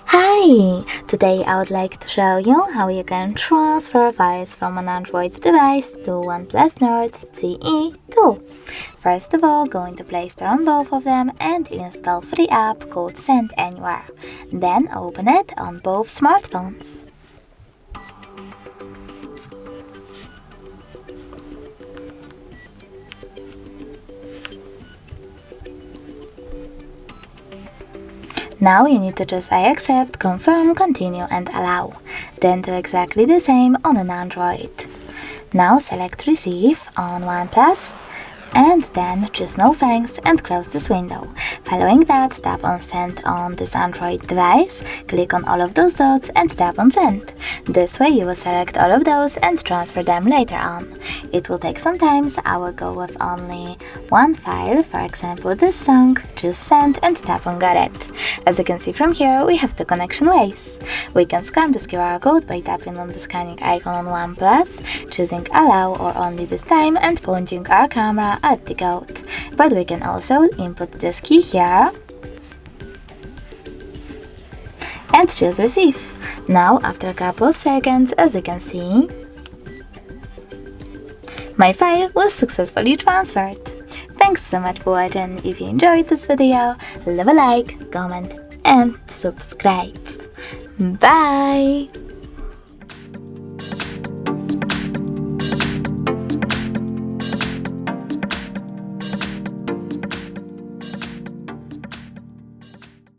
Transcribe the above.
Hi! Today I would like to show you how you can transfer files from an Android device to OnePlus Nord CE tool. First of all, go into Play Store on both of them and install free app called Send Anywhere. Then open it on both smartphones. Now you need to just I accept, confirm, continue and allow. Then do exactly the same on an Android. Now select receive on OnePlus and then choose no thanks and close this window. Following that, tap on send on this Android device, click on all of those dots and tap on send. This way you will select all of those and transfer them later on. It will take some time, so I will go with only one file, for example this song, choose send and tap on got it. As you can see from here, we have two connection ways. We can scan this QR code by tapping on the scanning icon on OnePlus, choosing allow or only this time and pointing our camera at the code. But we can also input this key here and choose receive. Now after a couple of seconds, as you can see, my file was successfully transferred. Thanks so much for watching. If you enjoyed this video, leave a like, comment and subscribe. Bye!